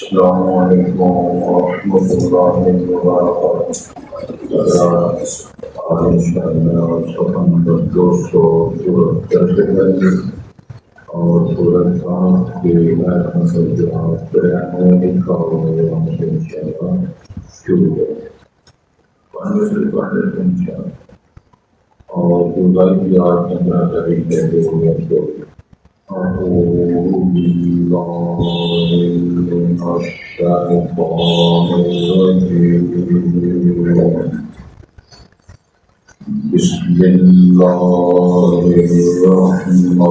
السلام علیکم ورحمۃ اللہ وبرکاتہ۔ دوستوں اور سورج کے جو آپ لکھا ہوا شروع اور جولائی کی 8 تاریخ أعوذ بالله من الشيطان الرجيم بسم الله الرحمن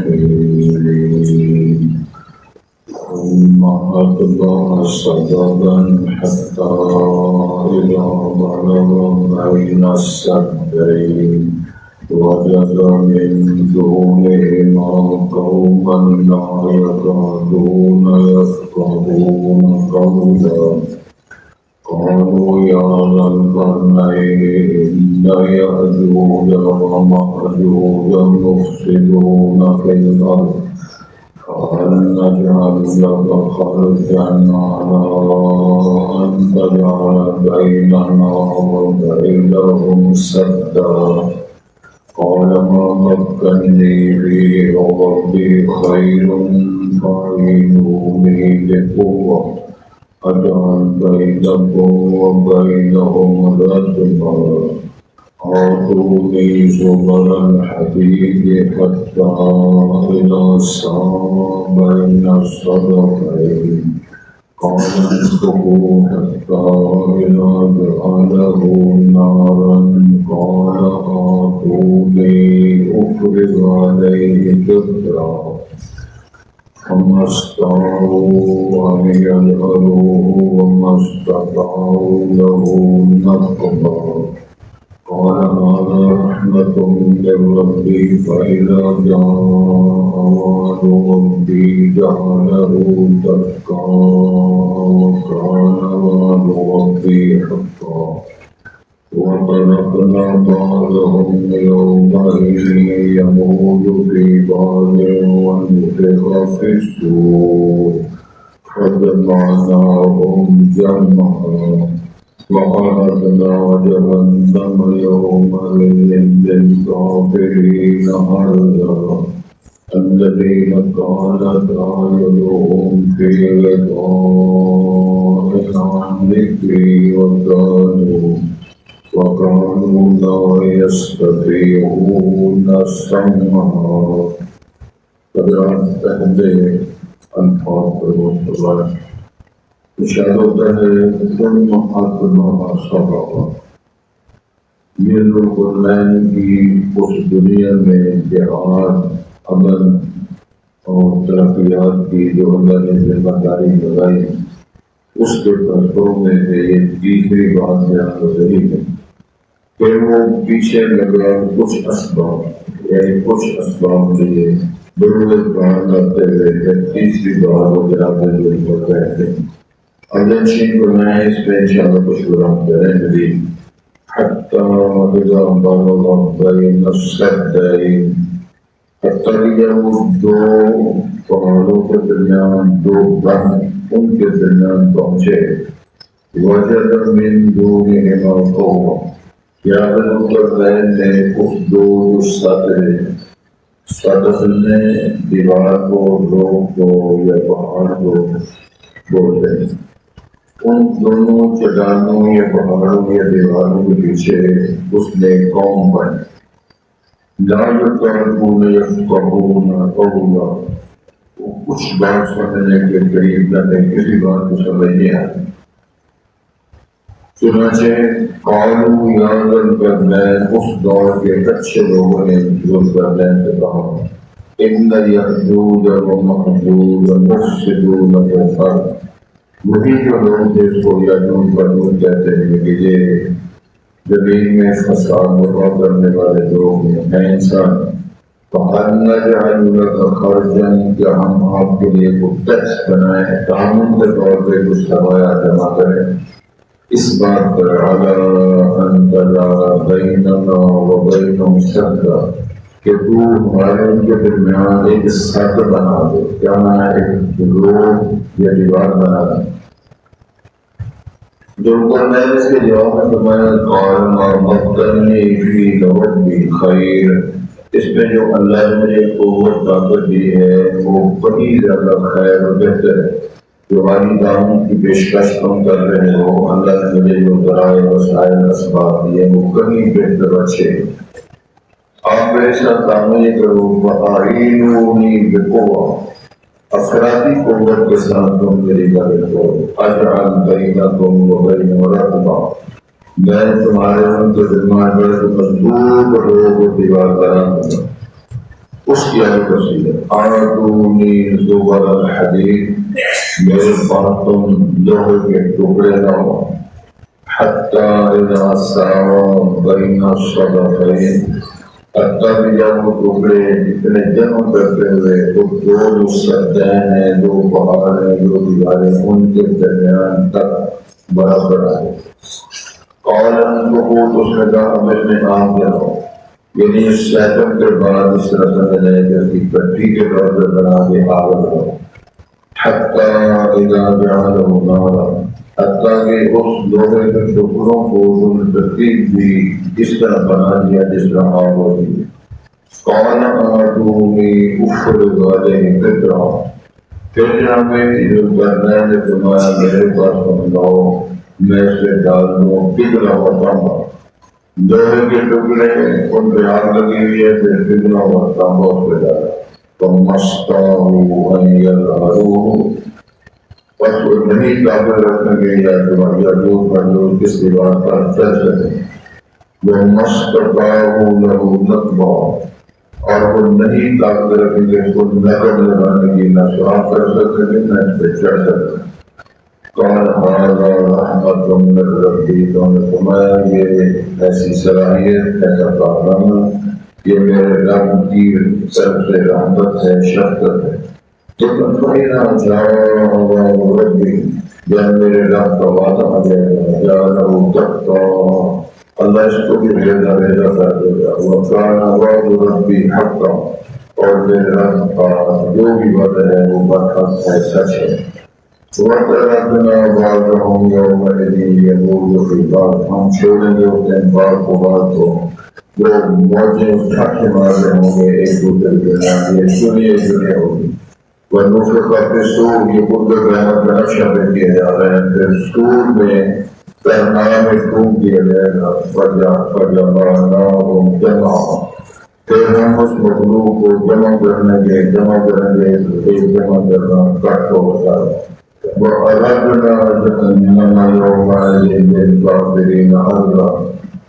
الرحيم ثم أتبع سببا حتى إذا بلغ بين السدين وجد من دونهما قوما لا يكادون يفقهون قولا قالوا يا ذا القرنين إن يأجوج ومأجوج مفسدون في الأرض فهل نجعل لك خرجا على أن تجعل بيننا وبينهم سدا قال ما مكنني فيه ربي خير فأعينوني بقوة أجعل بينكم وبينهم ردما آتوني زبر الحديد حتى إذا سار بين الصدفين قال انفخوا حتى إذا جعله نارا قال آتوني أفرغ عليه قطرا فما استطاعوا أن يظهروه وما استطاعوا له نقبا قال هذا رحمة من ربي فإذا جاء وعد ربي جعله دكا وكان وعد ربي حقا وتركنا بعضهم يومئذ يموج في بعض ونفخ في الصور فجمعناهم جمعا وأعتدنا جهنم يومئذ للكافرين عرضا الذين كانت أعينهم في غطاء عن ذكري وكانوا لا يستطيعون السمع قدرات تحدي الفاظ المطلق اشارہ ہوتا ہے ثم أتبع سببا۔ یہ ذوالقرنین کی اس دنیا میں جہاد عمل اور ترقیات کی جو اللہ نے ذمہ داری لگائی اس کے قصبوں میں سے یہ تیسری بات بیان ہو رہی ہے کہ وہ پیچھے لگا کچھ اسباب یعنی کچھ اسباب لیے ضرورت کار کرتے ہوئے تیسری بار وہ جناب دل پر رہتے ہیں۔ اجنشین کو میں اس پہ انشاءاللہ کچھ برام کریں گے حتی اذا بلغ بین السدین حتی جب دو پہاڑوں کے درمیان دو بند ان کے درمیان پہنچے وجد من دونہما قوما یا ذوالقرنین نے اس دو صدف نے دیوار کو لوگ کو یا پہاڑ کو بولتے ہیں ان دونوں چٹانوں یا پہاڑوں یا دیواروں کے پیچھے اس نے قوم بنی لا یکادون یفقہون قولا وہ کچھ بات سمجھنے کے قریب نہ تھے کسی بات کو سمجھ نہیں آتی چنانچہ قالوا یا ذا القرنین اس دور کے اچھے لوگوں نے ذوالقرنین سے کہا ان یأجوج ومأجوج مفسدون فی الارض وہی جو لوگ جس کو یأجوج مأجوج کہتے ہیں کہ یہ زمین میں فساد برپا کرنے والے لوگ ہیں انسان فَهَلْ نَجْعَلُ لَكَ خَرْجًا کہ ہم آپ کے لیے کچھ ٹیکس بنائیں تعاون کے طور پہ کچھ سرمایہ جمع کریں اس بات پر عَلَىٰ أَن تَجْعَلَ بَيْنَنَا وَبَيْنَهُمْ سَدًّا کہ تو ہمارے ان کے درمیان ایک سد بنا دو، کیا میں ایک روڈ یا دیوار بنا دوں. جو اوپر میں نے اس کے جواب میں فرمایا قال ما مکنی فی ربی خیر، اس میں جو اللہ نے مجھے قوت طاقت دی ہے وہ بڑی زیادہ خیر و بہتر ہے. تمہاری دامن کی پیشکش تم کر رہے ہو، اللہ نے مجھے جو ذرائع وسائل اسباب دیے وہ کہیں بہتر اچھے. آپ میرے ساتھ تعمیر کرو، وَأَعِينُونِي بِقُوَّةٍ، افرادی قوت کے ساتھ تم میری مدد کرو. اجعل بینکم وبین رحمہ، میں تمہارے ان کے درمیان بڑے مضبوط لوگ دیوار بنا دوں گا. اس کی آگے تفصیل ہے آتونی زبر الحدید، میرے پاس تم لوہے کے ٹکڑے لاؤ. حتی اذا ساوا بین الصدفین، حتیٰ کہ جب وہ ٹکڑے اتنے جمع کرتے ہوئے تو دو سدین ہیں، دو پہاڑ ہیں، دو دیواریں، ان کے درمیان تک برابر آئے. قال انفقوا، اس نے کہا اب اس میں آگ جلاؤ، یعنی اس سیٹم کے بعد اس طرح سمجھ لیں کہ اس کی پٹی کے طور پر بنا کے آگ لگاؤ. حتیٰ اذا جعلہ نارا، حتیٰ کہ اس لوہے کے ٹکڑوں کو تم ترتیب بھی اس طرح بنا دیا جس طرح آگ ہوتی ہے. قال آتونی افرغ علیہ قطرا، پھر جناب جو کرنا ہے تمہارا میرے پاس سمجھاؤ، میں اسے ڈال دوں پگھلا ہوا تانبا. لوہے کے ٹکڑے ان پہ آگ لگی ہوئی ہے، پھر پگھلا ہوا تانبا اس پہ ڈالا. فَمَسْتَطَاعُوا أَن يَظْهَرُوهُ، بس وہ نہیں طاقت رکھنے کے یا تمہارا دور پر دور کس دیوار پر چل سکے. وَمَسْتَطَاعُوا لَهُ نَقْبًا، اور وہ نہیں طاقت رکھیں گے اس کو نقب لگانے کی، نہ سراغ کر سکتے ہیں نہ اس پہ چڑھ سکتے. قال هذا رحمة من ربي، تو نے فرمایا یہ ایسی صلاحیت، ایسا کارنامہ، یہ میرے رب کی طرف سے رحمت ہے، شفقت ہے. لیکن فَإِذَا جَاءَ وَعْدُ رَبِّي، جب میرے رب کا وعدہ آ جائے گا، جَعَلَهُ دَكَّا، اللہ اس کو بھی ریزہ ریزہ کر دے گا. وَكَانَ وَعْدُ رَبِّي حَقًّا، اور میرے رب کا جو بھی وعدہ ہے وہ برحق ہے، سچ ہے. وَتَرَكْنَا بَعْضَهُمْ يَوْمَئِذٍ يَمُوجُ فِي بَعْضٍ، ہم چھوڑیں گے ہوتے ہیں بعض کو بعض کو، وہ موجیں اٹھا کے مار رہے ہوں گے ایک دوسرے کے نام، یہ سنیے سنیے ہوگی. وَنُفِخَ فِي الصُّورِ، یہ قدر رحمت کا نقشہ پہ کیا جا رہا ہے. پھر سور میں ترناہ میں ٹھوک دیا جائے گا. فَجَمَعْنَاهُمْ جَمْعًا، پھر ہم اس مخلوق کو جمع کریں گے ایک جمع کرنا کٹ ہوتا ہے. وَأَرَدْنَا جَهَنَّمَ يَوْمَئِذٍ لِلْكَافِرِينَ عَرْضًا،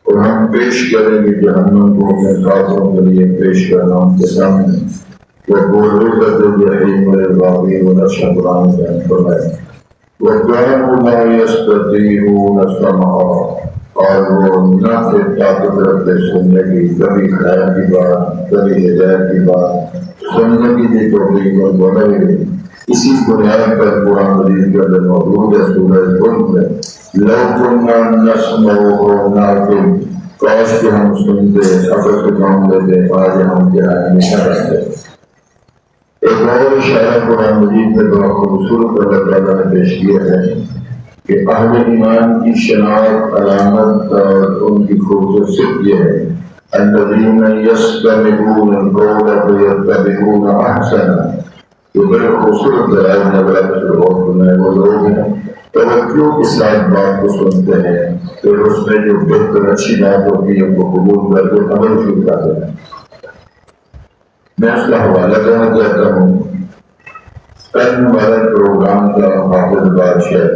اور ہم پیش کریں گے جہنم کو اپنے کافروں کے لیے پیش کرنا ان کے سامنے. وَبُرِّزَتِ الْجَحِيمُ لِلْغَاوِينَ، ونشر قرآن بیان فرمائے. وَكَانُوا لَا يَسْتَطِيعُونَ سَمْعًا، اور وہ نہ پھر طاقت رکھتے سننے کی، کبھی خیر کی بات کبھی ہدایت کی بات سننے کی بھی توفیق اور بڑھ گئی. اسی بنیاد پر قرآن مجید کے اندر موجود ہے سورہ ملک میں لَوْ كُنَّا نَسْمَعُ أَوْ نَعْقِلُ، کاش کہ ہم سنتے عقل سے کام لیتے آج ہم کے آئے رہتے. ایک اور اشارہ قرآن مجید میں بڑا خوبصورت اللہ تعالیٰ نے پیش کیا ہے کہ اہل ایمان کی شناخت، علامت اور ان کی خصوصیت یہ ہے الذین یستمعون القول فیتبعون احسنہ. یہ بڑے خوبصورت دلائل نظر میں وہ لوگ ہیں توجہ کے ساتھ بات کو سنتے ہیں، پھر اس میں جو بہتر اچھی بات ہوتی ہے وہ قبول کر کے عمل شروع کرتے ہیں. میں اس کا حوالہ دینا چاہتا ہوں. کل ہمارا پروگرام کا حافظ بادشاہ ہے،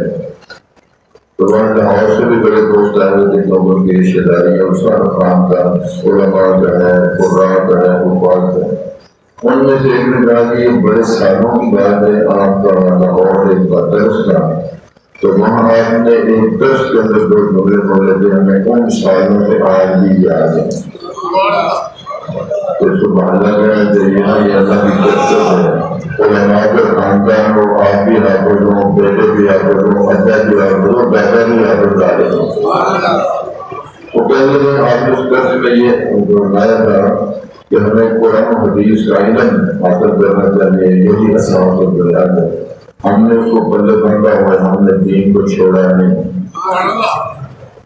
تو وہاں لاہور سے بھی بڑے دوست آئے ہوئے تھے، لوگوں کی رشتے داری اور سارا خاندان علماء کا ہے، قراء کا ہے، حفاظ کا ہے. ان میں سے ایک نے کہا کہ یہ بڑے سالوں کی بات ہے آپ کا لاہور ایک بار درس کا، تو وہاں آپ نے ایک درس کے اندر دو جملے بولے تھے ہمیں ان سالوں سے آج بھی یاد ہے. تو سبحان اللہ کہ یہ اللہ کی قدرت ہے. علماء کے خاندان ہو، آپ بھی حافظ ہوں، بیٹے بھی حافظ ہوں، ابا بھی حافظ ہوں، بیٹا بھی حافظ ڈالے ہوں. وہ کہتے ہیں آپ اس درس میں یہ بنایا تھا کہ ہمیں قرآن و حدیث کا علم حاصل کرنا چاہیے، یہی اساس اور بنیاد ہے۔ ہم نے اس کو بلے بندہ ہوا، ہم نے دین کو چھوڑا نہیں،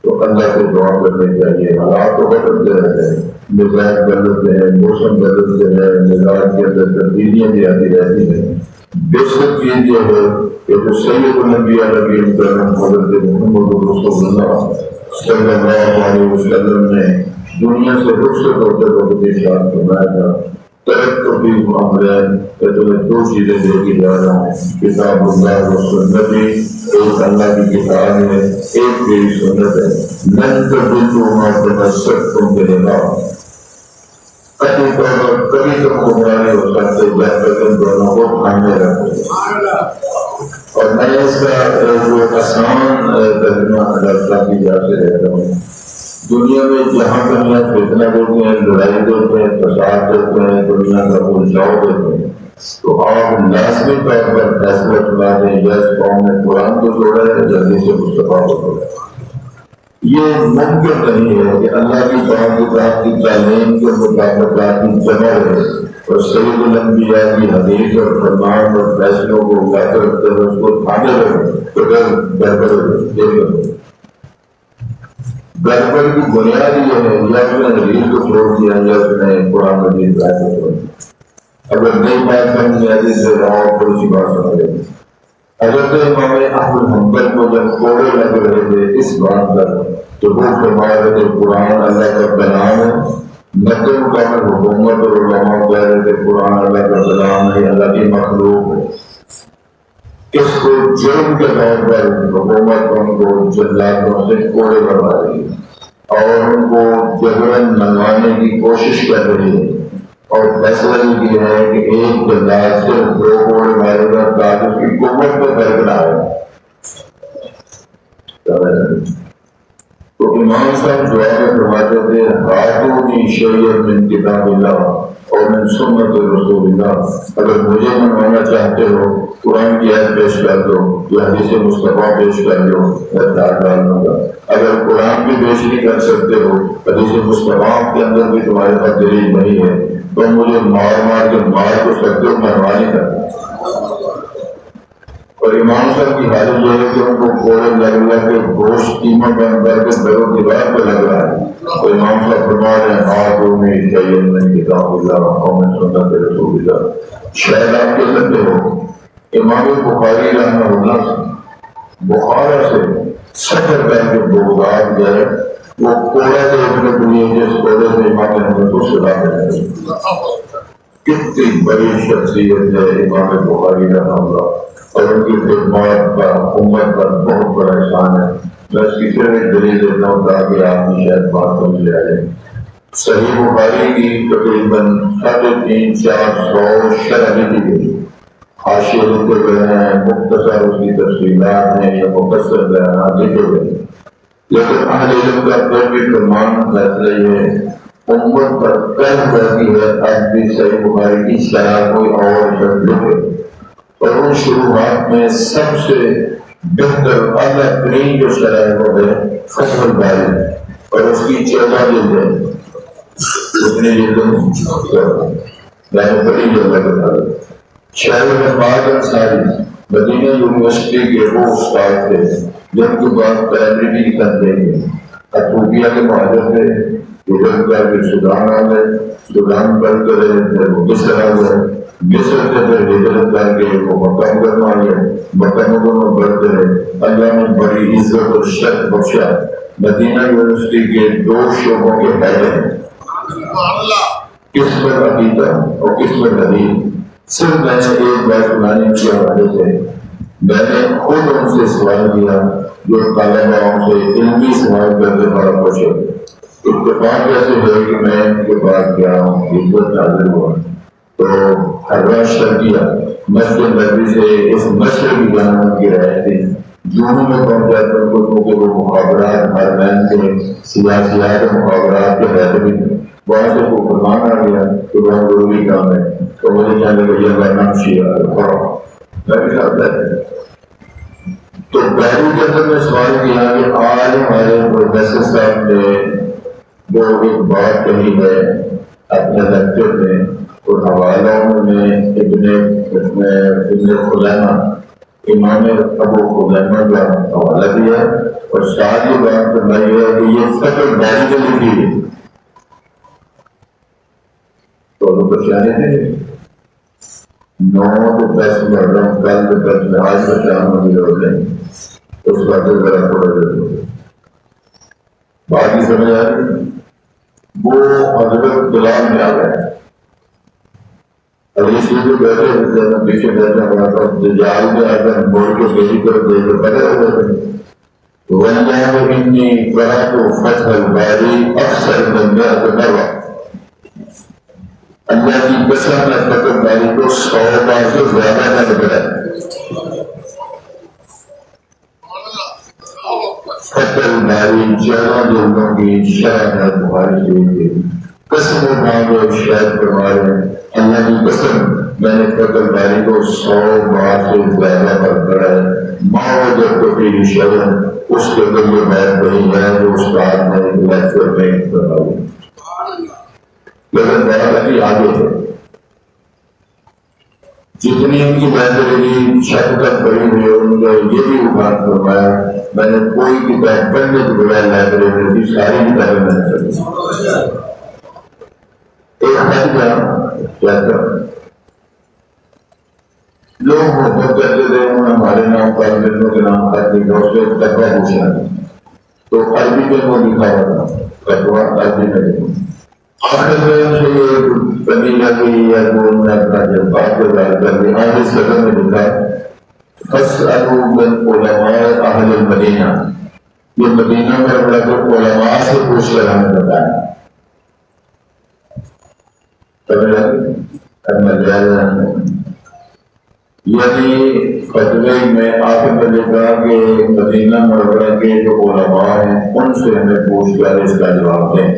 تو اللہ سے دعا کرنی چاہیے۔ حالات تو بدلتے رہتے ہیں، مزاج بدلتے ہیں، موسم بدلتے ہیں، مزاج کے اندر تبدیلیاں بھی آتی رہتی ہیں۔ بیسک چیز یہ ہے کہ جو سید الانبیاء نبی کرم حضرت محمد رسول اللہ صلی اللہ علیہ وسلم نے دنیا سے رخصت ہوتے وقت ارشاد فرمایا تھا، ترکت فیکم امرین، کہ تمہیں دو چیزیں دے کے جا رہا ہوں، کتاب اللہ و سنتی، ایک اللہ کی کتاب ہے، ایک میری سنت ہے، لن تضلوا ما تمسکتم بہما، کبھی تم گمراہ نہیں ہو سکتے جب تک ان دونوں کو تھامے رکھو۔ اور میں اس کا جو آسان ترجمہ ادا کی جا سے رہتا ہوں، دنیا میں جہاں کہیں فتنہ دیتے ہیں، لڑائی دیتے ہیں، فساد دیتے ہیں، دنیا کا الجھاؤ دیتے ہیں، تو آپ لازمی طور پر فیصلہ سنا دیں، یس قوم نے قرآن کو چھوڑا ہے، جلدی سے مصطفیٰ کو چھوڑا ہے۔ یہ ممکن نہیں ہے کہ اللہ کی بات کی تعلیم کے مطابقات کی جمع ہے اور سید الانبیاء کی حدیث اور فرمان اور فیصلوں کو اجاگر رکھتے ہوئے اس کو تھامے رہے تو گڑبڑ گڑبڑ کی بنیاد یہ ہے، یا اس نے حدیث کو چھوڑ دیا یا اس نے قرآن مجید کو چھوڑ دیا۔ اگر نئی بات سمجھ آتی سے رہا تھوڑی سی بات سمجھ آئی۔ حضرت امام احمد حنبل کو جب کوڑے لگ رہے تھے اس بات پر تو وہ فرما رہے تھے قرآن اللہ کا کلام ہے، نقل مکمل حکومت اور علماء کہہ رہے تھے قرآن اللہ کا کلام ہے، اللہ کی مخلوق ہے۔ اس کو جرم کے طور پر حکومت ان کو جلاتوں سے کوڑے لگا رہی ہے اور ان کو جبرن منوانے کی کوشش کر رہی ہے، اور فیصلہ یہ کیا ہے کہ ایک جلاد سے دو کوڑے مارے گا تاکہ اس کی قوت میں فرق نہ آئے۔ تو امام صاحب دعا میں فرماتے تھے، ہاتھوں شیئر من کتاب اللہ اور من سنت رسول اللہ، اگر مجھے منوانا چاہتے ہو قرآن کی آیت پیش کر دو یا حدیث مصطفیٰ پیش کر دو، میں ڈال دوں گا۔ اگر قرآن بھی پیش نہیں کر سکتے ہو، حدیث مصطفیٰ کے اندر بھی تمہارے پاس دلیل نہیں ہے، تو مجھے مار کے مار تو سکتے ہو، مروا نہیں کرتا۔ اور امام صاحب کی حالت یہ ہے کہ ان کو کوڑے لگ لگ کے گوشت قیمہ بن کر کے در و دیوار پہ لگ رہا ہے، تو امام صاحب فرما رہے ہیں ہاتھوں میں چاہیے میں کتاب اللہ اور میں سنت رسول اللہ۔ شاید آپ کے لگتے ہو امام بخاری رحمہ اللہ بخارا سے سفر کر کے بغداد گئے، وہ کوڑا دیکھنے کے لیے جس کوڑے سے امام احمد کو سلا کریں، کتنی بڑی شخصیت ہے امام بخاری رحمہ اللہ، اور ان کی خدمات کا امت پر بہت بڑا احسان ہے۔ میں اس کی صرف ایک دلیل دیتا ہوں تاکہ آپ کی شاید بات سمجھ لے آئے۔ صحیح بخاری کی تقریباً 350-400 شرح لکھی گئی، حاشیے لکھے گئے ہیں، مختصر اس کی تفصیلات ہیں یا مختصر بیانات لکھے گئے، لیکن اہل علم کا پھر بھی فرمان فیصلہ یہ ہے امت پر قید کرتی ہے آج بھی صحیح بخاری کی شرح کوئی اور شخص لکھے، اور ان شروحات میں سب سے بہتر اعلیٰ ترین جو شرح ہے وہ ہے فتح الباری، اور اس کی 14 جلدیں اتنی جلدوں میں نے بڑی جلدہ بتا دی۔ شہر احمد انصاری مدینہ یونیورسٹی کے وہ استاد تھے جن کے بعد پرائمری بھی کرتے ہیں، اتھوپیا کے مہاجر تھے، ادھر کر کے سودان آ گئے، سودان بڑھ کر پھر مصر آ گئے، مصر سے پھر ہجرت کر کے وہ مکہ مکرمہ آ گئے، مکہ مکرمہ بڑھتے رہے، اللہ نے بڑی عزت اور شرف بخشا، مدینہ یونیورسٹی کے 2 شعبوں کے پہلے ہیں، کس پر عقیدہ اور کس پر حدیث۔ صرف میں نے ایک بات سنانے کے حوالے سے میں نے خود ان سے سوال کیا جو طالبان سے علمی سوال کرتے بڑا خوش ہے۔ اتفاق ایسے ہوئے کہ میں ان کے پاس گیا ہوں، عزت حاضر ہوا، تو ہر شرقیہ مسجد نبی سے اس مشرق کی جانب کی رائے تھی، جنہوں میں پہنچا تو ان کو کیونکہ وہ محاورات ہر مین کے سیاسیات محاورات کے رہتے بھی تھے، وہاں سے وہ فرمان آ گیا کہ بہت ضروری کام ہے، تو مجھے کہنے لگے یہ نام شیعہ پڑھو، میں بھی ساتھ بیٹھے۔ تو پہلی کے اندر میں سوال کیا کہ آج ہمارے پروفیسر صاحب نے وہ ایک بات کہی ہے اپنے لیکچر میں اور حوالوں میں ابن خزیمہ امام ابو خزیمہ کا حوالہ دیا اور ساتھ یہ بات فرمائی ہے کہ یہ فتح باری میں لکھی ہے. تو بچانے تھے 9 سے 10 محرم کل سے 10 میں آج کا شام میں ضرورت ہے اس وقت ذرا تھوڑا ضرورت ہے. بات ہی سمجھ آ رہی وہ حضرت کلام میں آ گئے اور اس لیے جو بیٹھے ہوتے ہیں پیچھے بیٹھا ہوا تھا جال میں آ کر بول کے بیٹی کر دے تو پتہ ہو جاتے ونی کرا تو فتح الباری اکثر بندہ کروا اللہ کی قسم میں فتح باری کو 100 بار سے زیادہ نہ بتایا. فتح الباری 14 جلدوں کی شرح ہے بخاری شریف کی. قسم مانگو شاید فرمائے اللہ کی قسم میں نے فتح باری کو 100 بار سے زیادہ پر پڑھا ہے. ماں جب تو پھر شرم اس کے اندر یہ بات نہیں ہے جو استاد نے لیکچر میں بتائی لیکن بات ابھی آگے ہے. جتنی ان کی لائبریری چھت تک پڑی ہوئی ان کا یہ بھی بات فرمایا میں نے کوئی کتاب پڑھنے کے بغیر لائبریری کی ساری کتابیں میں نے پڑھی. ایک خط کیا تھا لوگ محبت کرتے تھے انہوں نے ہمارے نام پر لڑکوں کے نام خط لکھا اس سے تقویٰ پوچھا تو عربی میں وہ لکھا ہوا تھا تقویٰ عربی میں لکھا. آخر میں ان سے یہ بنی لگی یا وہ انہوں نے اپنا جب بات کے بارے کر دی آج اس قدر میں لکھا فَاسْأَلُوا مِنْ عُلَمَاءِ أَهْلِ الْمَدِينَةِ یہ مدینہ میں رہ کر علماء سے پوچھ کر ہمیں بتایا. یعنی فتوے میں آخر میں لکھا کہ مدینہ منورہ کے جو علماء ہیں ان سے ہمیں پوچھ کر اس کا جواب دیں.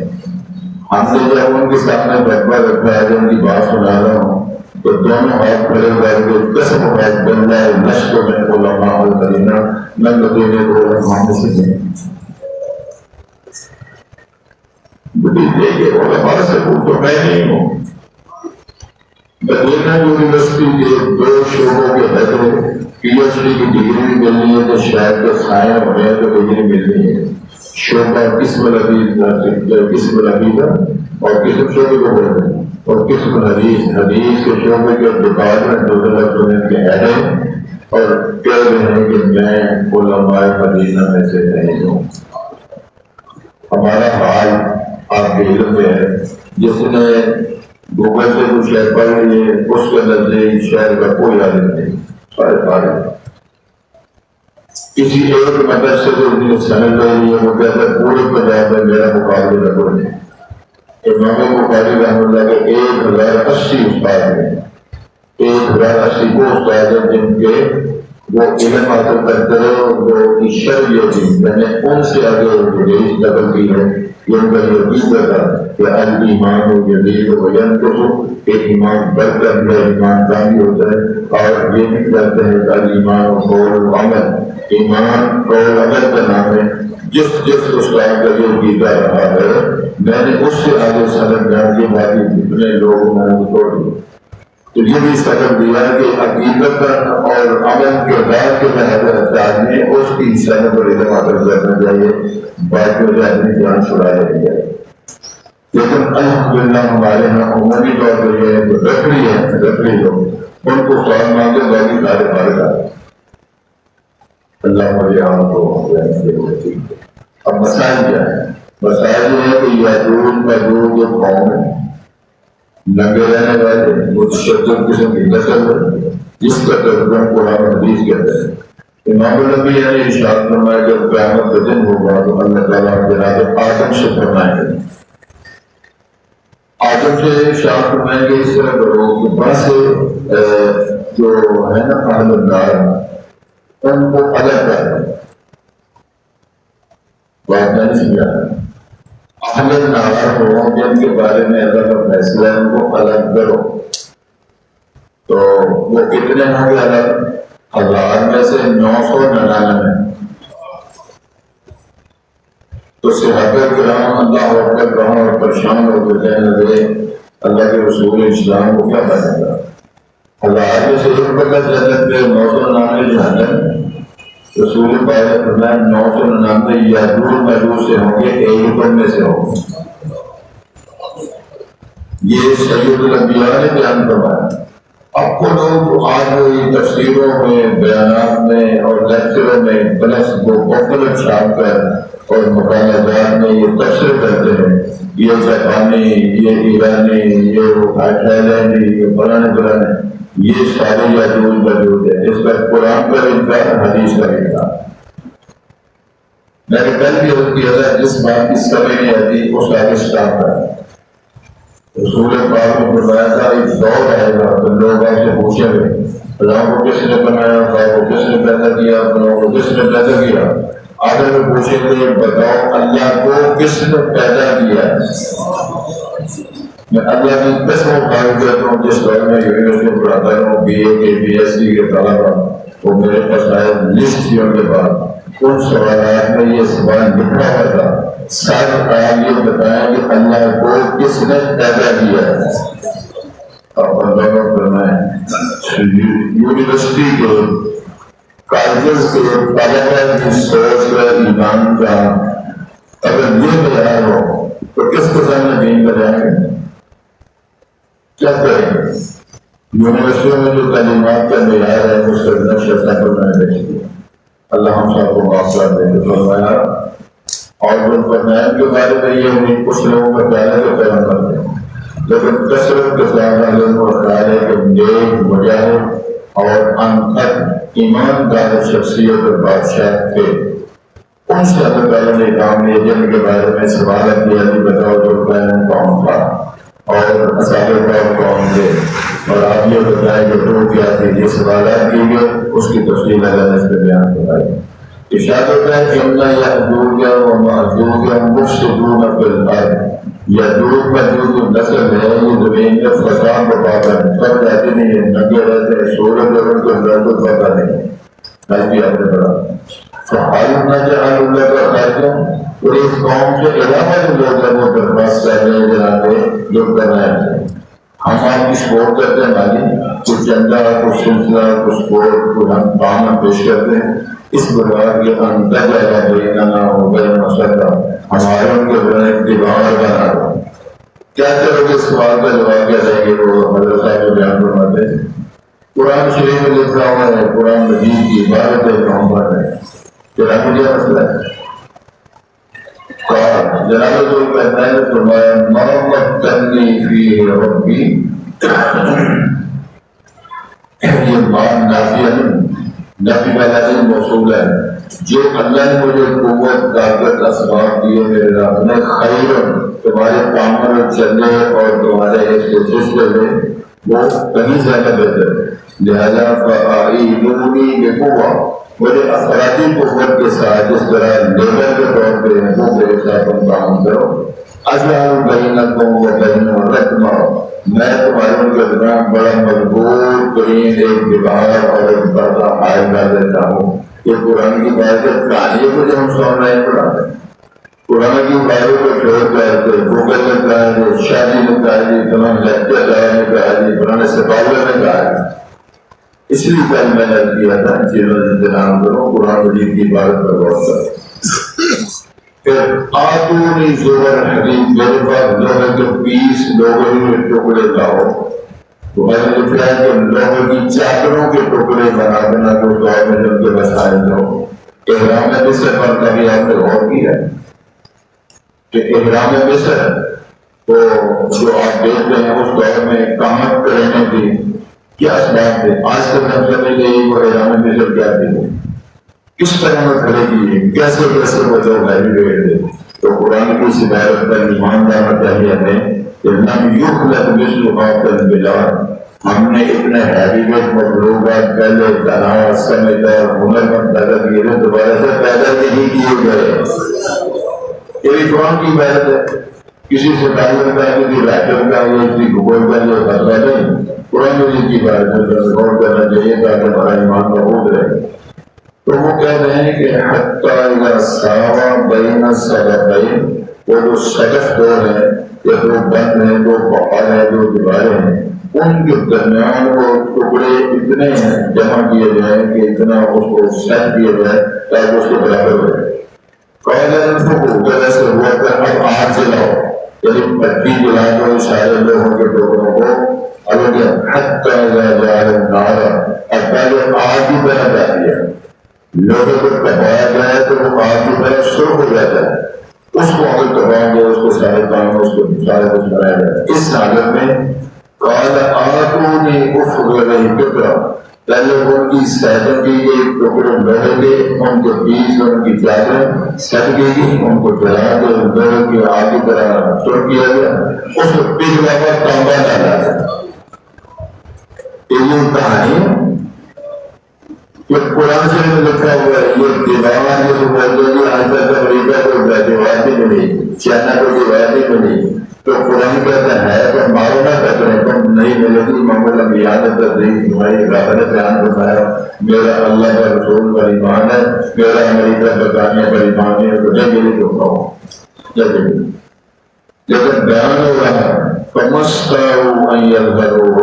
ہم نے جب ان کے سامنے فتویٰ رکھا ہے جب ان کی بات سنا رہا ہوں تو دونوں ہاتھ کھڑے کر کے قسم ہے بندہ نشق میں علماء المدینہ میں مدینے کو علماء میں سے دیں. دیکھیے علماء سے پوچھو میں نہیں ہوں. مدینہ یونیورسٹی کے 2 شعبوں کے حد پی ایچ ڈی کی ڈگری بھی ملنی ہے تو شاید کے سائیں ہونے تو ڈگری ملنی ہے. شعبہ قسم العقیدہ اور قسم شعبے کو بولتے ہیں اور قسم حدیث کے شعبے کے ڈپارٹمنٹ کے ہیڈ ہیں اور کہہ رہے ہیں کہ میں علماء مدینہ میں سے نہیں ہوں. ہمارا حال آپ کے علم میں ہے جس نے گوگل سے کچھ شہر پڑھ لیے اس کے نزدیک شہر کا کوئی عالم نہیں سارے پارے کسی ایک مدرسے کو سمجھ رہی ہے وہ کہتا ہے پورے پنجاب میں میرا مقابلے کا کوئی نہیں. امام بخاری رحمۃ اللہ کے 1080 استاد ہیں 1080 وہ استاد ہیں جن کے وہ علم حاصل کرتے ہیں وہ شرع یہ تھی میں نے ان سے آگے گزارش نقل کی ہے کہ ان کا یہ عقیدہ تھا کہ الایمان یزید وینقص کہ ایمان بڑھتا ہے ایمان کم بھی ہوتا ہے اور یہ بھی کہتے ہیں کہ الایمان قول و عمل ایمان قول عمل کا نام ہے. جس استاد کا یہ عقیدہ رہا ہے میں نے اس سے آگے سبق جان کے باقی جتنے لوگ میں نے چھوڑ دیے. تو یہ بھی سبق دیا کہ عقیدت اور عمل کردار کے محض آدمی اس کی انسانوں پر علم حاصل کرنا چاہیے باقی سے آدمی جان چھڑا لینی چاہیے. لیکن الحمدللہ ہمارے یہاں عمومی طور پر یہ جو رکھڑی لوگ ان کو سوال مانگے باقی سارے بھر جاتے. اللہ مجھے عام کو اب مسائل کیا ہے؟ مسائل یہ ہے کہ یعجوج ماجوج جو قوم ہے لگے رہنے والے وہ تشدد قسم کی نسل ہے جس کا ترجمہ قرآن حدیث کہتے ہیں. امام الانبیاء نے ارشاد فرمایا جب قیامت کا دن ہوگا تو اللہ تعالیٰ جناب آدم سے فرمائیں گے آدم سے ارشاد فرمائیں گے اس طرح کرو کہ بس جو ہے نا اہل النار ان کو الگ کر دیں. بات نہیں سمجھا اہل النار ہو جن کے بارے میں اللہ کا فیصلہ ہے ان کو الگ کرو تو وہ کتنے ہوں گے الگ 1000 میں سے 999. تو تو صحابہ کرام اللہ اکبر کہاں اور پریشان ہو کے کہنے لگے اللہ کے رسول اسلام کو کیا پتا تھا؟ اللہ آگے سے ایک پتہ جنت کے 999 جہنم، رسول پاک فرمایا 999 یادور مجوس سے ہوں گے، ایک پر میں سے ہوں گے۔ یہ سید الانبیاء نے بیان فرمایا۔ اب کو لوگ آج ہوئی تفسیروں میں، بیانات میں اور لیکچروں میں پلس وہ پاپولر چھاپ کر اور مقالہ جات میں یہ تفسیر کرتے ہیں، یہ جاپانی، یہ ایرانی، یہ تھائیلینڈی، یہ فلانے فلانے، یہ سارے یادول موجود ہے۔ اس پر قرآن کا انکار، حدیث کا انکار۔ میں نے کل بھی عرض کیا تھا جس بات کی سمجھ نہیں آتی اس کا آگے اسٹاپ ہے۔ رسول پاک نے فرمایا تھا ایک دور آئے گا تو لوگ آپ سے پوچھیں گے فلاں کو کس نے بنایا، فلاں کو کس نے پیدا کیا، فلاں کو کس نے پیدا کیا۔ آخر میں پوچھیں گے بتاؤ اللہ کو کس نے پیدا کیا۔ میں اللہ کی قسم اٹھائی کرتا ہوں، جس دور میں یونیورسٹی میں پڑھاتا ہوں، بی اے کے بی ایس سی کے طلبا وہ میرے پاس آئے لسٹ تھی ان کے بعد، ان سوالات میں یہ سوال لکھا ہوا تھا سر آپ یہ بتائیں کہ اللہ کو کس نے پیدا کیا۔ اور اللہ کا فرمائے یونیورسٹی کے کالجز کے طلبا کی سوچ کا ایمان کا اگر یہ معیار ہو تو کس کے سامنے دین بجائیں گے؟ کیا کریں؟ یونیورسٹیوں میں جو تعلیمات کا معیار ہے اس کا نقشہ سفر میں نے دیکھ لیا۔ اللہ ہم سب کو معاف کر دے تو فرمایا۔ اور جو فرمائن کے بارے میں یہ ہوئی کچھ لوگوں کا پہلے تو پیدا کرتے ہیں لیکن کثرت کے ساتھ عالم اور خیال ہے کہ نیک مجاہد اور انتھک ایماندار شخصیت اور بادشاہ تھے، ان سے اللہ تعالیٰ نے کام لیا جن کے بارے میں سوال کیا کہ بتاؤ جو پہلے کون تھا اور اصحاب کہف کون تھے، اور آپ یہ بتائیں کہ تو کیا تھی۔ یہ سوالات کی گئے، اس کی تفصیل اللہ نے اس پہ بیان کرائی۔ ارشاد ہوتا ہے کہ اِنَّ یَأْجُوجَ وَمَأْجُوجَ مُفْسِدُونَ فِی الْأَرْضِ۔ یأجوج مأجوج جو نسل ہے یہ زمین میں فساد برپا کرتے، سب جاتے نہیں ہیں، ننگے رہتے ہیں، سورج اور ان کو اندر کو پتہ نہیں ہے۔ آج بھی آپ نے پڑھا فَحَلْ نَجْعَلُ لَكَ خَرْجًا، اور اس قوم سے علاوہ جو لوگ ہیں وہ درخواست کر رہے ہیں جناب جو کر رہے ہیں ہم آپ کی سپورٹ کرتے ہیں مالی کچھ چندہ کچھ سلسلہ کچھ سپورٹ کچھ ہم کام پیش کرتے ہیں اس بغیر کے اندر جگہ بیننا ہو گئے مسئلہ ہمارے ان کے بنے دیوار بنا دو۔ کیا کرو گے؟ سوال کا جواب کیا دیں گے؟ وہ حضرت صاحب بیان فرماتے ہیں قرآن شریف میں لکھا ہوا ہے، قرآن مجید کی عبارت ہے پیغمبر ہے کہ آپ مجھے مسئلہ ہے جناب جو کہتا ہے فرمایا محمد تنی فی ربی، یہ مان نافیہ نفی والا دن موصول ہے، جو اللہ نے مجھے قوت طاقت اسباب دیے میرے رب نے خیر تمہارے کاموں میں چلنے اور تمہارے اس سلسلے میں وہ کہیں زیادہ بہتر ہے، لہذا فَأَعِينُونِي بِقُوَّةٍ مجھے افرادی قوت کے ساتھ جس طرح لیبر کے طور پہ وہ میرے ساتھ تم کام کرو، اجعل بینکم وبینہم رحمہ، میں تمہارے ان کے درمیان بڑا مضبوط ترین ایک دیوار اور ایک پردہ حائل کر دیتا ہوں۔ یہ قرآن کی بات ہے، کہانی کو جو ہم سن رہے ہیں پڑھاتے ہیں قرآن کی باتوں کو چھوڑ کر گوگل نے کہا جی، شادی نے کہا جی، فلاں لیکچر نے کہا جی، فلاں سپاہیوں نے کہا جی، اس لیے کل میں نے کیا تھا چیزوں سے انتظام کرو، قرآن مجید کی عبادت پر غور کرو۔ پھر آتونی زبر حدید، میرے پاس لوہے کے 20 لوہے کے ٹکڑے لاؤ، تو میں نے لکھا ہے کہ لوہے کی چادروں کے ٹکڑے بنا دینا تو دور میں جب کے وسائل دو۔ احرام مصر پر کبھی آپ نے غور کیا کہ احرام مصر تو جو آپ دیکھ رہے ہیں اس دور میں کام کرنے کی کیا اسباب تھے؟ آج تک ہم سمجھ گئے وہ احرام مصر کیا تھے، کس طرح میں کھڑے کیے، کیسے کیسے وہ لوگ ایجوکیٹ تھے۔ تو قرآن کی اس عبارت پر ایمان لانا چاہیے ہمیں کہ لم یخلق مثلها فی البلاد، ہم نے اتنے ہیویویٹ مخلوقات پہلے تنہا سمجھ اور ہنر مند پیدا کیے تھے، دوبارہ سے پیدا نہیں کیے گئے۔ یہ قرآن کی عبارت ہے، کسی سے تعلق کا کسی رائٹر کا یا کسی گوگل کا یہ مسئلہ نہیں، قرآن مجید کی عبارت ہے، غور کرنا چاہیے تاکہ ہمارا ایمان محفوظ رہے۔ تو وہ کہہ رہے ہیں کہ حتیٰ اذا ساوا بین الصدفین، وہ جو صدف دو ہیں یا دو بند ہیں، دو پہاڑ ہیں، دو دیواریں ہیں، ان کے درمیان وہ ٹکڑے اتنے ہیں جمع کیے جائیں کہ اتنا اس کو سیٹ کیا جائے تاکہ اس کے برابر ہو جائے۔ طرح سے ہوا کہ اب آگ جلاؤ، یعنی پٹی جلا دو سارے لوگوں کے ٹکڑوں کو، اب حتیٰ اذا جعل النار، اب پہلے آگ کی طرح جاتی ہے، لوگوں کو تبایا جائے تو وہ آگ کی طرح سرخ ہو جاتا ہے، اس کو اگر تباہ گیا اس کو سارے کام اس کو سارے کچھ بنایا جائے۔ اس حالت میں قال آتونی افرغ الفطرہ، پہلے ان کی سیٹنگ کی گئی، ٹکڑے لوہے کے ان کے بیچ میں ان کی چادریں سٹ گئی گئی، ان کو جلا کے لوہے کی آگ کی طرح سرخ کیا گیا، اس کو پگھلا کر تانبا ڈالا گیا۔ یہ کہانی یہ قرآن سے لکھا ہوا ہے، یہ دیوار جو بولتے ہیں آج تک امریکہ کو دیوار نہیں ملی، چائنا کو دیوار نہیں ملی، تو قرآن کہتا ہے تو مارو نہ کرتے ہیں، تم نہیں ملے گی۔ محمد انبیاء نے تحریک تمہاری رب نے بیان بتایا، میرا اللہ کا رسول پر ایمان ہے، میرا امریکہ برطانیہ پر ایمان ہے، تو نہیں ملی تو کہو، لیکن بیان ہو رہا ہے فَمَسْتَعُوا أَن يَظْهَرُوهُ،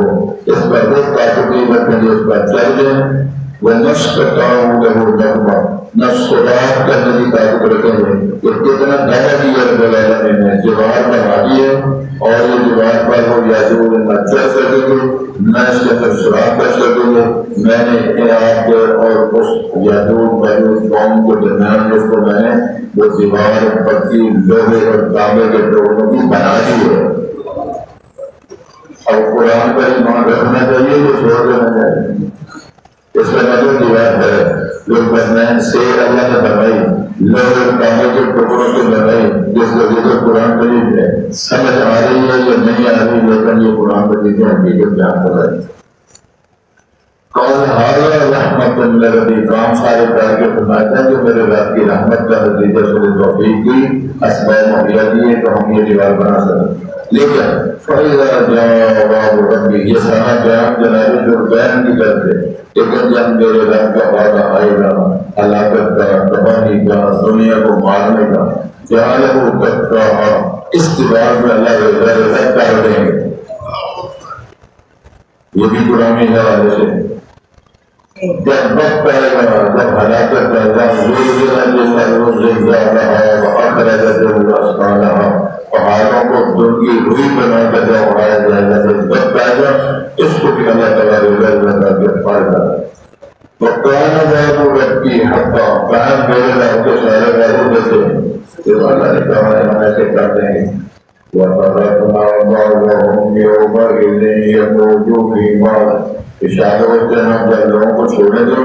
اس پر وہ طاقتی رکھیں جو اس پر چل جائیں، وَمَسْتَطَاعُوا لَهُ نَقْبًا، نہ سراغ کرنے کی طاقت رکھیں گے۔ یہ کتنا دعویٰ کیا رب العالمین نے، دیوار بنا دی ہے اور یہ دیوار پر وہ یاجوج نہ چڑھ سکیں گے، نہ اس کے اندر سراغ کر سکیں گے۔ میں نے آپ اور اس یاجوج ماجوج قوم کے درمیان جس کو میں نے وہ دیوار پکی لوہے اور تانبے کے ٹکڑوں کی بنا دی ہے۔ اب قرآن پر ایمان رکھنا چاہیے جو چھوڑ دینا چاہیے، اس میں نظر دیوار ہے جو بنائیں سے اللہ نے بنائی، لوہے تانبے کے ٹکڑوں کی بنائی، جس کو ذکر قرآن مجید ہے۔ سمجھ آ رہی ہے یا نہیں آ رہی، لیکن یہ قرآن مجید کی حقیقت بیان کر رہی ہے۔ قول حاضر رحمت اللہ ربی، کام سارے کر کے فرماتا ہے جو میرے رب کی رحمت کا نتیجہ سے توفیق کی اسباب مہیا دیے تو ہم یہ دیوار بنا سکیں۔ لیکن فَإِذَا جَاءَ وَعْدُ رَبِّي، یہ سارا بیان جناب جربین کی طرف ہے، لیکن جب میرے رب کا وعدہ آئے گا ہلاکت کا، تباہی کا، دنیا کو مارنے کا، جعلہ دکا، اس دیوار میں اللہ رضا کر دیں گے۔ یہ بھی قرآن حوالے سے جب وقت آئے گا، جب ہلاکت کا پہاڑوں کو دن کی روئی بنا کر جب اڑایا جائے گا، جب وقت آئے گا اس کو بھی اللہ تعالیٰ رضا کر پائے گا۔ وَقَالَ بَعْضُ رَبِّي حَقًّا، کہا میرے رب کے سارے وعدے جیسے یہ اللہ نے کہا ہے ہم ایسے کر دیں گے۔ وَتَرَكْنَا بَعْضَهُمْ يَوْمَئِذٍ يَمُوجُ فِي بَعْضٍ، اشارہ ہوتے ہیں ہم جب لوگوں کو چھوڑیں گے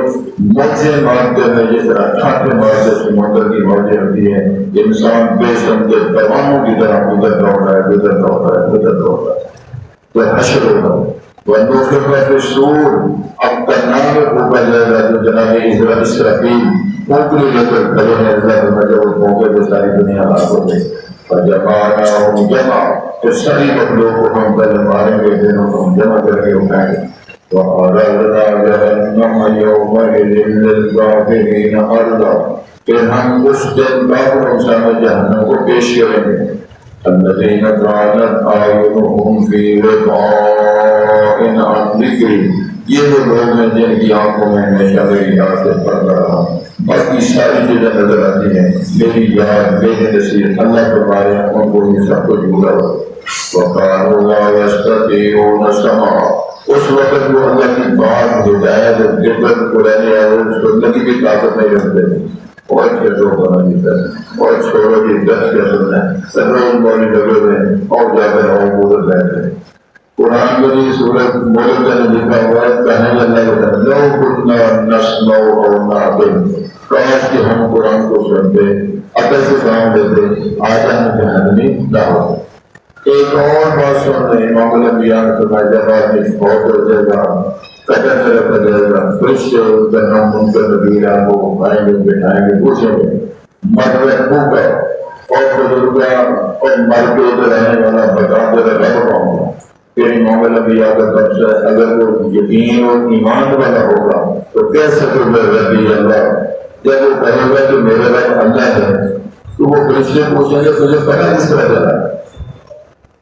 موجیں مارتے ہیں، جس طرح چھاتے مارتے سمندر کی موجیں ہوتی ہیں، انسان بے سمجھے پروانوں کی طرح گزرتا ہوتا ہے، گزرتا ہوتا ہے، گزرتا ہوتا ہے، تو حشر ہوگا۔ وَنُفِخَ فِي الصُّورِ، اب کرنام پھونکا جائے گا جو جناب اسرافیل پھونکنے لے کر کھڑے ہیں، اللہ نے جب وہ پھونکے تو ساری دنیا ہلاک ہو گئی۔ فَجَمَعْنَاهُمْ جَمْعًا، تو ساری مخلوق کو ہم پہلے ماریں گے، پھر ہم جمع کر کے اٹھائیں گے۔ وَعَرَضْنَا جَهَنَّمَ يَوْمَئِذٍ لِّلْكَافِرِينَ عَرْضًا، پھر ہم اس دن کافروں سامنے جہنم کو پیش کریں گے۔ الَّذِينَ كَانَتْ أَعْيُنُهُمْ فِي غِطَاءٍ عَن ذِكْرِي، یہ وہ لوگ ہیں جن کی آنکھوں میں ہمیشہ میری یاد سے پڑھتا رہا، باقی ساری چیزیں نظر آتی ہیں، میری یاد، میری نصیحت، اللہ کے بارے میں ان کو یہ سب کچھ بھولا ہوا۔ وَقَالُوا لَا يَسْتَطِيعُونَ سَمْعًا، اس وقت وہ اللہ کی بات ہدایت ذکر قرآن اور سننے کی بھی طاقت نہیں رکھتے، اور چھوڑو بنا دیتا ہے، اور چھوڑو کی دس کے سننا ہے، روز مولی لگے ہوئے ہیں اور جا کر اور بولت رہتے ہیں۔ قرآن میں یہ سورت مولد نے لکھا ہوا ہے، کہنے اللہ کے لو کنا نسمع او نعقل، کاش کہ ہم قرآن کو سنتے، عقل سے کام لیتے، آج ہم جہنمی نہ ہوتے۔ ایک اور بات سن رہے ہیں، امام الانبیاء نے فرمایا جب آدمی فوت ہو جائے گا، قدر سے رکھا جائے گا، فرشتے اس کا نام ان کا نبیرہ کو اٹھائیں گے، بٹھائیں گے، پوچھیں گے مرد ہوگا اور بزرگا اور مر کے ادھر رہنے والا بتا دے رب کون ہے۔ پھر امام الانبیاء کا تبصرہ اگر وہ یقین اور ایمان والا ہوگا تو کیسے تو ربی اللہ جب وہ کہے گا کہ میرے رب اللہ ہے تو وہ فرشتے پوچھیں گے تجھے پتا کس طرح چلا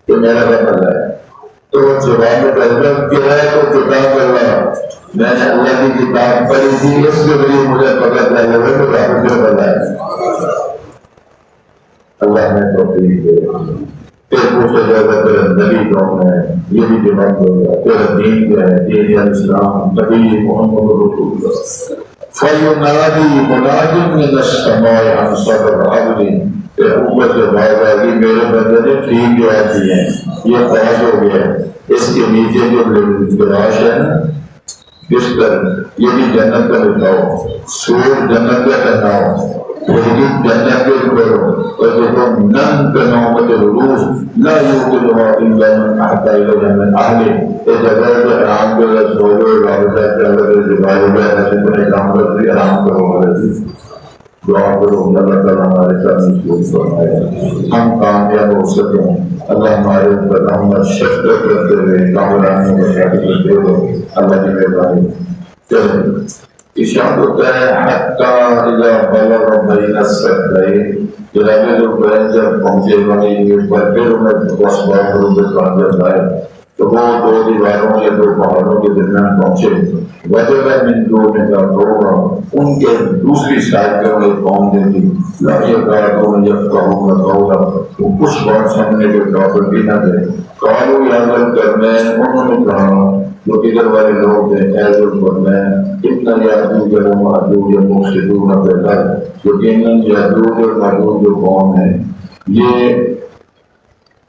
کہ میرا رب اللہ ہے؟ تو وہ جواب میں کہے گا کیا ہے تو کتاب اللہ، میں نے اللہ کی کتاب پڑھی تھی، اس کے ذریعے مجھے پتا چلا ہے کہ مجھے پتا ہے۔ اللہ نے توفیق دے، پھر پوچھا جائے گا تیرا نبی کون ہے، یہ بھی جواب دے گا، تیرا دین کیا ہے، دین اسلام، نبی محمد رسول اللہ۔ فَيُنَادِي مُنَادٍ مِّنَ السَّمَاءِ أَن صَدَقَ عَبْدِي، پھر اوپر سے بات آئے گی میرے بندے نے ٹھیک جواب دیے ہیں، یہ پاس ہو گیا۔ اس کے نیچے جو فراش ہے نا بستر، یہ بھی جنت کا بتاؤ، سور جنت کا بتاؤ، جنت کے کرو، اور دیکھو نن کا نومت الروح لا یوقدها الا من احتا الیہ من اہلہ، یہ جگہ جو آرام کے لئے سوجو رابطہ چاہتے جبائی گئے ایسے بنے کام کرتے آرام کرو گئے دعا کرو اللہ تعالیٰ ہمارے ساتھ مشکول فرمائے، ہم کامیاب ہو سکیں، اللہ ہمارے اوپر رحمت شفقت کرتے ہوئے کامرانی میں شادی کرتے ہوئے اللہ کی مہربانی۔ چلیں اشارت ہوتا ہے حتی اذا بلغ بین السدین، جناب ذوالفقار جب پہنچے والے پر پھر انہیں اسباب روز کہا جاتا ہے تو وہ دو دیواروں یا دو پہاڑوں کے درمیان پہنچے، وجب من دونہا قوما، ان کے دوسری سائڈ پہ انہیں قوم دیکھی، لا یکادون یفقہون قولا، وہ کچھ بات سمجھنے کے قابل بھی نہ تھے، قالوا یا ذا القرنین، انہوں نے کہا جو ادھر والے لوگ ہیں اے ذوالقرنین اتنا یأجوج و مأجوج مفسدون فی الارض، یقیناً یأجوج اور مأجوج جو قوم ہے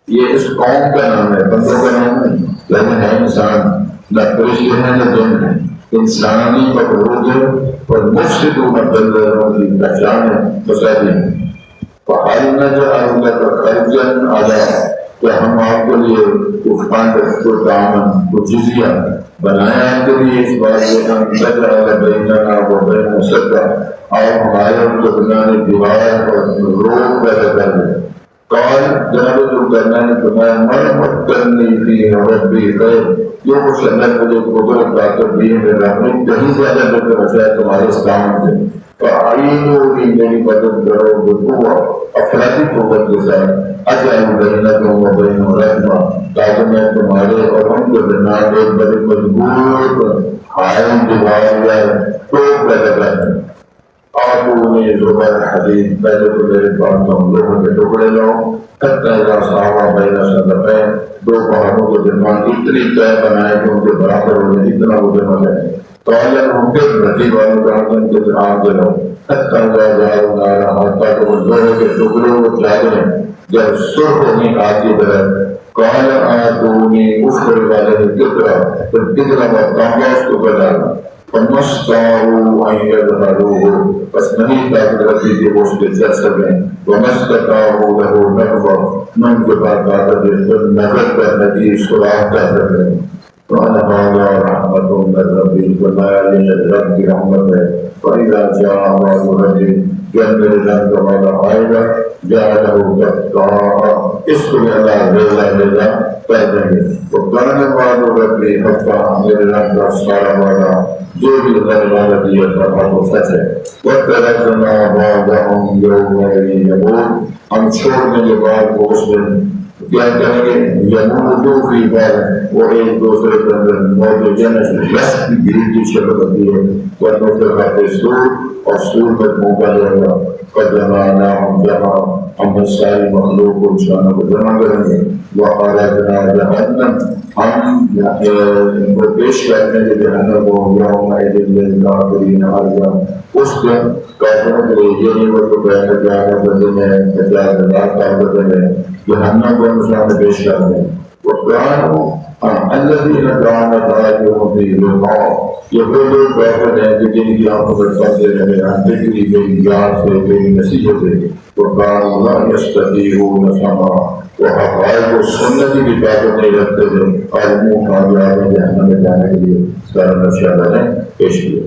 یہ اس قوم کا نام ہے، بندوں کا نام نہیں، لیکن ہے انسان، نہ فرشتے ہیں نہ جن ہیں، انسانی مخلوق ہے اور مفسدون فی الارض کی پہچان ہے فسادی ہے۔ فَهَلْ نَجْعَلُ لَكَ خَرْجًا عَلَىٰ، کہ ہم آپ کے لیے کچھ فنڈ کچھ دامن کچھ جزیہ بنایا آپ کے لیے اس بات یہ ہم تجعل بیننا و بین صدہ، اور ہمارے ان کے درمیان دیوار اور روک پیدا کر دیں۔ قال جناب ذوالقرنین نے فرمایا ما مکنی فیہ ربی خیر، جو کچھ اللہ مجھے قدرت طاقت دی ہے میرا رب کہیں زیادہ بہتر ہوتا ہے تمہارے اس کام سے، فَأَعِینُونِی میری مدد کرو بقوہ افرادی قوت کے ساتھ، اجعل بینکم و بینہم رحمہ، تاکہ میں تمہارے اور ان کے درمیان ایک بڑی مضبوط قائم دیوار یا ٹوپ پیدا کر دیں۔ آتونی زبر حدید، پہلے تو میرے پاس تم لوگوں کے ٹکڑے لاؤ، حتی اذا ساوا بین صدفین، دو پہاڑوں کے درمیان اتنی طے بنائے کہ ان کے برابر ہو جائے اتنا وہ جمع ہے۔ تو اللہ ممکن رتی والوں کا ان کے آگ جلاؤ، حتی اذا جاؤ نارا، حتی کہ وہ لوہے کے ٹکڑے وہ چادریں جب سرخ ہونی آگ کی طرح، قال آتونی افر والے کترا، پھر کترا تانبا اس کو بجانا، فَمَسْتَعُوا أَنْ يَظْهَرُوهُ، بس نہیں طاقت رکھی کہ وہ اس کے چل سکیں، وَمَسْتَطَاعُوا لَهُ نَقْبًا، نہ ان کے بعد طاقت اس پر نقل کرنے کی سراغ کر سکیں۔ وَأَنَا هَذَا رَحْمَةٌ مِّن رَّبِّي، فرمایا یہ رب کی رحمت ہے، فَإِذَا جَاءَ وَعْدُ رَبِّي، جب میرے رب کا وعدہ آئے گا جَعَلَهُ دَكَّاء، اس کو اللہ ریزہ ریزہ کر دیں گے۔ وَكَانَ وَعْدُ رَبِّي حَقًّا، میرے رب کا سارا وعدہ جو بھی اللہ وعدہ دیا تھا وہ سچ ہے۔ وَتَرَكْنَا بَعْضَهُمْ يَوْمَئِذٍ يَمُوتُ، ہم چھوڑنے کے بعد وہ اس دن کیا کریں گے، یموتو فی بعض، وہ ایک دوسرے کے اندر موت جنس رشت کی گریڈ کی شکل ہوتی ہے، وَنُفِخَ فِی الصُّورِ، اور سور میں پھونکا جائے گا، فَجَمَعْنَاهُمْ جَمْعًا، ہم ساری مخلوق کو انسانوں کو جمع کریں گے، وَأَخْرَجْنَا جَهَنَّمَ، ہم کو پیش کرنے کے جہنم کو یومئذ للکافرین عرضا، اس دن کافروں کے لیے یہ نہیں وہ تو بیٹھ جانا بدلے میں 50,000 سال بدلے میں جہنم کو انسان پیش کر دیں۔ وَقَالُوا الَّذِينَ كَانَتْ أَعْيُنُهُمْ فِي غِطَاءٍ، یہ وہ لوگ بیٹھے ہیں کہ جن کی آنکھوں پر پردے رہے ہیں ذکری گئی یاد سے گئی نصیحت سے، وَقَالُوا لَا يَسْتَطِيعُونَ سَمْعًا، وہ حقائق کو سننے کی بھی طاقت نہیں رکھتے تھے، اور منہ کامیاب جہنم میں جانے کے لیے سارا نقشہ اللہ نے پیش کیا۔